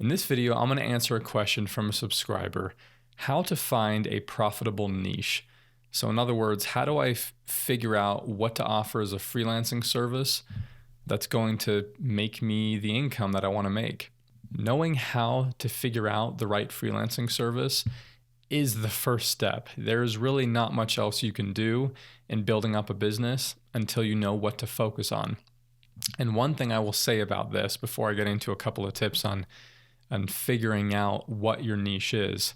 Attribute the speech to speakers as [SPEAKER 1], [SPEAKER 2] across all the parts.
[SPEAKER 1] In this video, I'm going to answer a question from a subscriber: how to find a profitable niche. So in other words, how do I figure out what to offer as a freelancing service that's going to make me the income that I want to make? Knowing how to figure out the right freelancing service is the first step. There's really not much else you can do in building up a business until you know what to focus on. And one thing I will say about this before I get into a couple of tips on figuring out what your niche is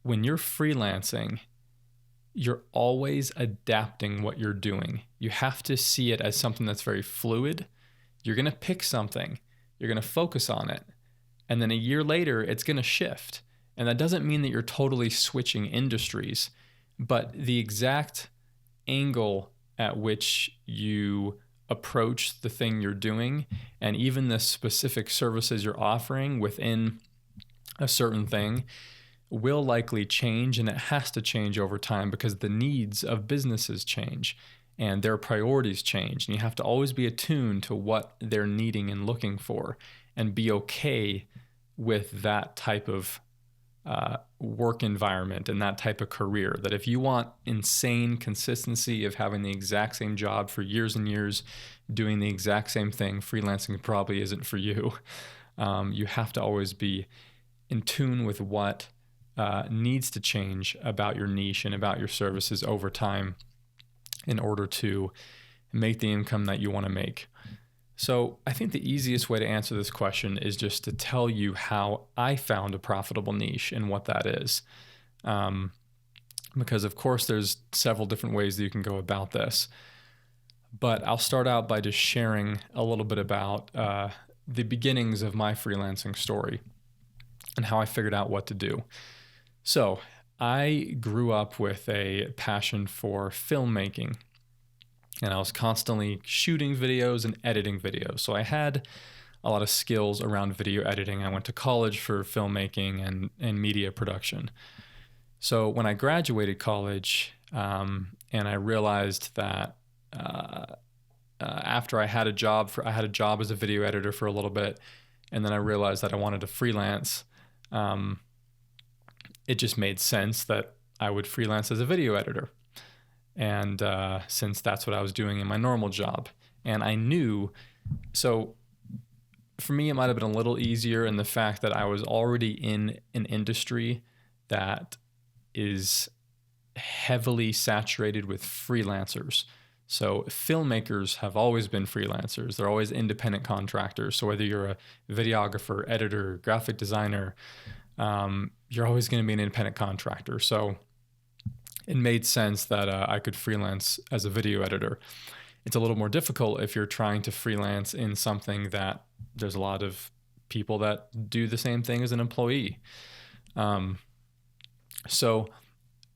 [SPEAKER 1] when you're freelancing, you're always adapting what you're doing. You have to see it as something that's very fluid. You're going to pick something, you're going to focus on it, and then a year later, it's going to shift. And that doesn't mean that you're totally switching industries, but the exact angle at which you approach the thing you're doing, and even the specific services you're offering within a certain thing, will likely change, and it has to change over time because the needs of businesses change and their priorities change. And you have to always be attuned to what they're needing and looking for and be okay with that type of work environment and that type of career. That if you want insane consistency of having the exact same job for years and years, doing the exact same thing, freelancing probably isn't for you. You have to always be in tune with what needs to change about your niche and about your services over time in order to make the income that you want to make. So I think the easiest way to answer this question is just to tell you how I found a profitable niche and what that is. Because of course there's several different ways that you can go about this. But I'll start out by just sharing a little bit about the beginnings of my freelancing story and how I figured out what to do. So I grew up with a passion for filmmaking, and I was constantly shooting videos and editing videos. So I had a lot of skills around video editing. I went to college for filmmaking and media production. So when I graduated college, and I realized that after I had a job as a video editor for a little bit, and then I realized that I wanted to freelance, it just made sense that I would freelance as a video editor. And since that's what I was doing in my normal job. And I knew, so for me, it might have been a little easier in the fact that I was already in an industry that is heavily saturated with freelancers. So filmmakers have always been freelancers. They're always independent contractors. So whether you're a videographer, editor, graphic designer, you're always going to be an independent contractor. So it made sense that I could freelance as a video editor. It's a little more difficult if you're trying to freelance in something that there's a lot of people that do the same thing as an employee. So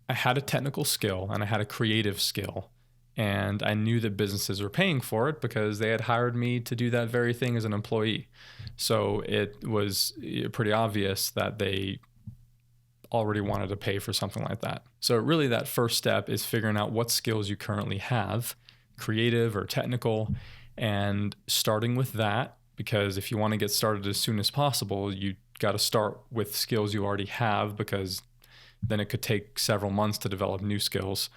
[SPEAKER 1] I had a technical skill and I had a creative skill, and I knew that businesses were paying for it because they had hired me to do that very thing as an employee. So it was pretty obvious that they already wanted to pay for something like that. So really that first step is figuring out what skills you currently have, creative or technical, and starting with that, because if you want to get started as soon as possible, you got to start with skills you already have, because then it could take several months to develop new skills.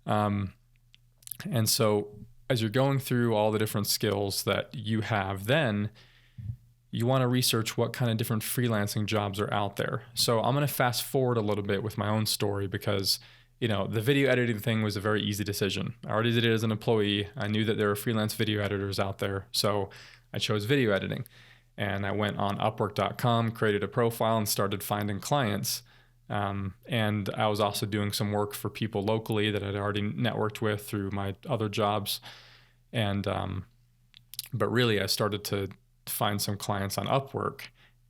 [SPEAKER 1] And so as you're going through all the different skills that you have, then you want to research what kind of different freelancing jobs are out there. So I'm going to fast forward a little bit with my own story because, the video editing thing was a very easy decision. I already did it as an employee. I knew that there were freelance video editors out there. So I chose video editing, and I went on Upwork.com, created a profile, and started finding clients. And I was also doing some work for people locally that I'd already networked with through my other jobs. And, but really I started to find some clients on Upwork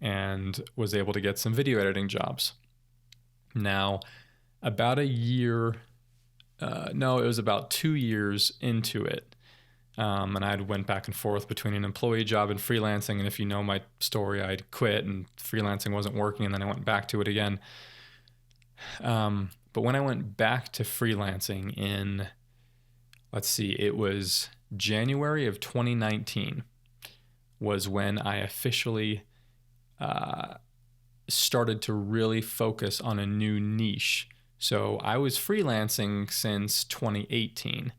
[SPEAKER 1] and was able to get some video editing jobs. Now, about a year, it was about 2 years into it. And I went back and forth between an employee job and freelancing. And if you know my story, I'd quit and freelancing wasn't working. And then I went back to it again. But when I went back to freelancing in, it was January of 2019. was when I officially started to really focus on a new niche. So I was freelancing since 2018,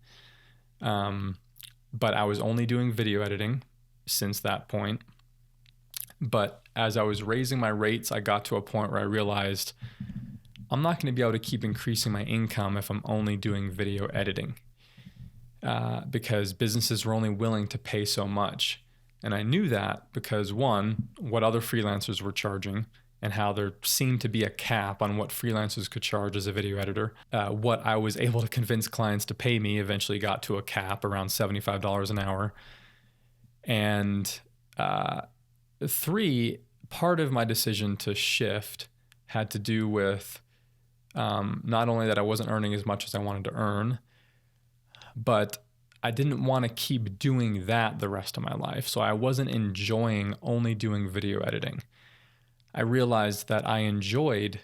[SPEAKER 1] but I was only doing video editing since that point. But as I was raising my rates, I got to a point where I realized I'm not going to be able to keep increasing my income if I'm only doing video editing, because businesses were only willing to pay so much. And I knew that because, one, what other freelancers were charging and how there seemed to be a cap on what freelancers could charge as a video editor. What I was able to convince clients to pay me eventually got to a cap around $75 an hour. And three, part of my decision to shift had to do with not only that I wasn't earning as much as I wanted to earn, but I didn't want to keep doing that the rest of my life. So I wasn't enjoying only doing video editing. I realized that I enjoyed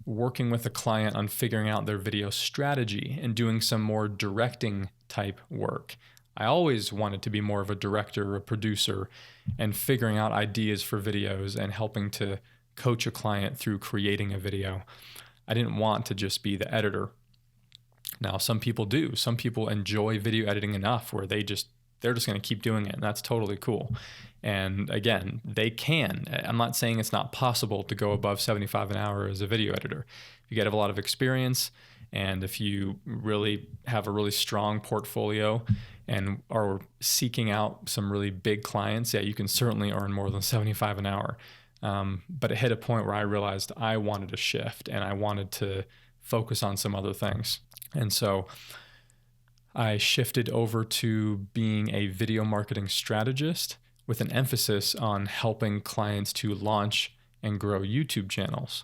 [SPEAKER 1] working with a client on figuring out their video strategy and doing some more directing type work. I always wanted to be more of a director, a producer, and figuring out ideas for videos and helping to coach a client through creating a video. I didn't want to just be the editor. Now, some people do. Some people enjoy video editing enough where they're just going to keep doing it, and that's totally cool. And again, they can. I'm not saying it's not possible to go above 75 an hour as a video editor. If you get a lot of experience, and if you really have a really strong portfolio and are seeking out some really big clients, yeah, you can certainly earn more than 75 an hour. But it hit a point where I realized I wanted to shift and I wanted to focus on some other things. And so I shifted over to being a video marketing strategist with an emphasis on helping clients to launch and grow YouTube channels.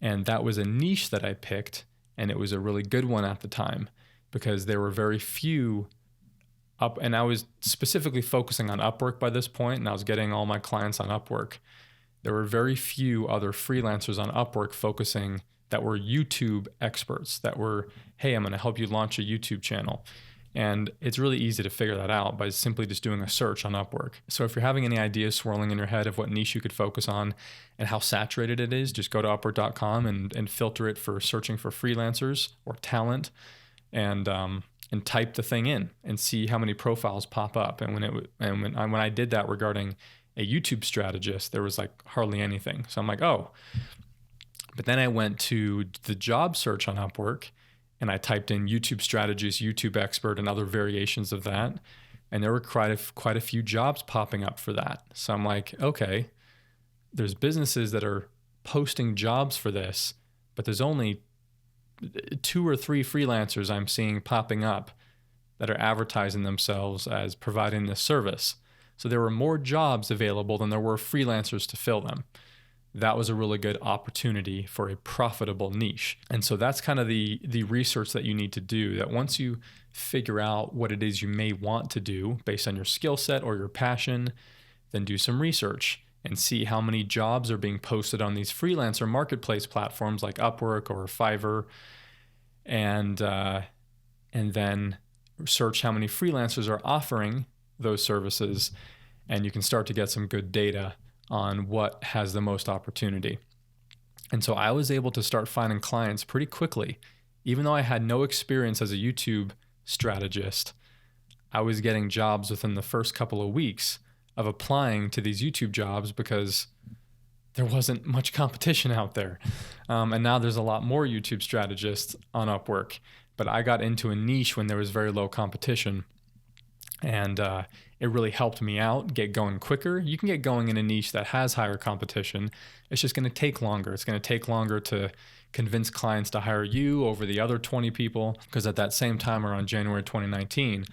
[SPEAKER 1] And that was a niche that I picked, and it was a really good one at the time because there were very few and I was specifically focusing on Upwork by this point, and I was getting all my clients on Upwork. There were very few other freelancers on Upwork focusing that were YouTube experts that were, hey, I'm going to help you launch a YouTube channel. And it's really easy to figure that out by simply just doing a search on Upwork. So if you're having any ideas swirling in your head of what niche you could focus on and how saturated it is, just go to upwork.com and filter it for searching for freelancers or talent, and type the thing in and see how many profiles pop up. And when I did that regarding a YouTube strategist, there was like hardly anything. So I'm like, oh. But then I went to the job search on Upwork and I typed in YouTube strategist, YouTube expert, and other variations of that. And there were quite a few jobs popping up for that. So I'm like, okay, there's businesses that are posting jobs for this, but there's only 2 or 3 freelancers I'm seeing popping up that are advertising themselves as providing this service. So there were more jobs available than there were freelancers to fill them. That was a really good opportunity for a profitable niche. And so that's kind of the research that you need to do, that once you figure out what it is you may want to do based on your skill set or your passion, then do some research and see how many jobs are being posted on these freelancer marketplace platforms like Upwork or Fiverr, and then search how many freelancers are offering those services, and you can start to get some good data on what has the most opportunity. And so I was able to start finding clients pretty quickly. Even though I had no experience as a YouTube strategist, I was getting jobs within the first couple of weeks of applying to these YouTube jobs because there wasn't much competition out there. And now there's a lot more YouTube strategists on Upwork, but I got into a niche when there was very low competition. And it really helped me out get going quicker. You can get going in a niche that has higher competition. It's just going to take longer. It's going to take longer to convince clients to hire you over the other 20 people. Because at that same time, around January 2019,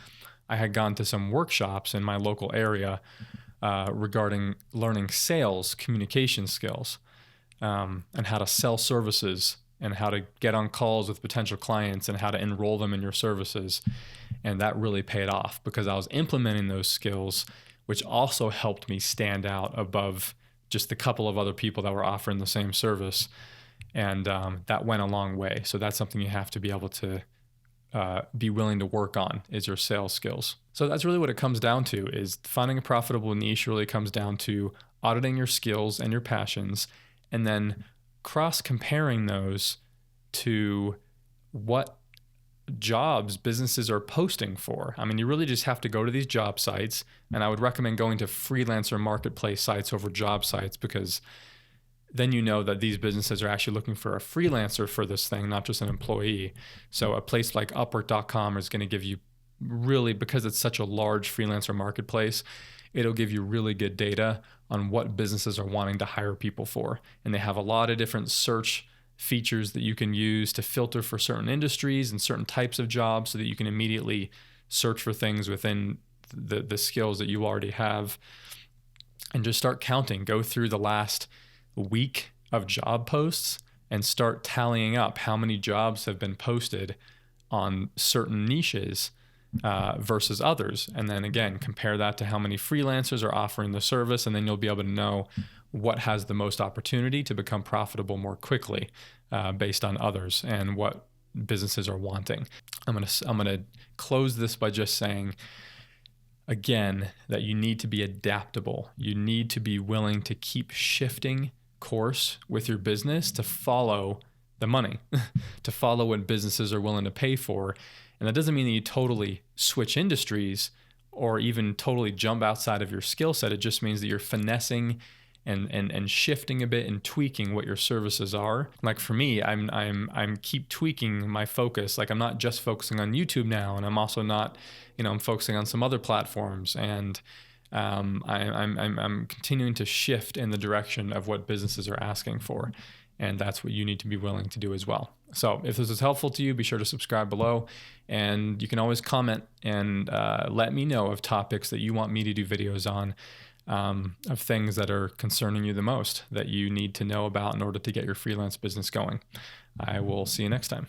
[SPEAKER 1] I had gone to some workshops in my local area regarding learning sales, communication skills, and how to sell services, and how to get on calls with potential clients, and how to enroll them in your services. And that really paid off because I was implementing those skills, which also helped me stand out above just the couple of other people that were offering the same service. And that went a long way. So that's something you have to be able to be willing to work on is your sales skills. So that's really what it comes down to, is finding a profitable niche really comes down to auditing your skills and your passions, and then cross-comparing those to what jobs businesses are posting for. I mean, you really just have to go to these job sites, and I would recommend going to freelancer marketplace sites over job sites, because then you know that these businesses are actually looking for a freelancer for this thing, not just an employee. So a place like Upwork.com is going to give you really, because it's such a large freelancer marketplace, it'll give you really good data on what businesses are wanting to hire people for. And they have a lot of different search features that you can use to filter for certain industries and certain types of jobs, so that you can immediately search for things within the skills that you already have, and just start counting. Go through the last week of job posts and start tallying up how many jobs have been posted on certain niches versus others. And then again, compare that to how many freelancers are offering the service, and then you'll be able to know what has the most opportunity to become profitable more quickly based on others and what businesses are wanting. I'm gonna close this by just saying, again, that you need to be adaptable. You need to be willing to keep shifting course with your business to follow the money, to follow what businesses are willing to pay for. And that doesn't mean that you totally switch industries or even totally jump outside of your skill set. It just means that you're finessing and shifting a bit and tweaking what your services are. Like for me, I'm keep tweaking my focus. Like I'm not just focusing on YouTube now, and I'm also not, I'm focusing on some other platforms, and I'm continuing to shift in the direction of what businesses are asking for. And that's what you need to be willing to do as well. So if this is helpful to you, be sure to subscribe below, and you can always comment and let me know of topics that you want me to do videos on, of things that are concerning you the most, that you need to know about in order to get your freelance business going. I will see you next time.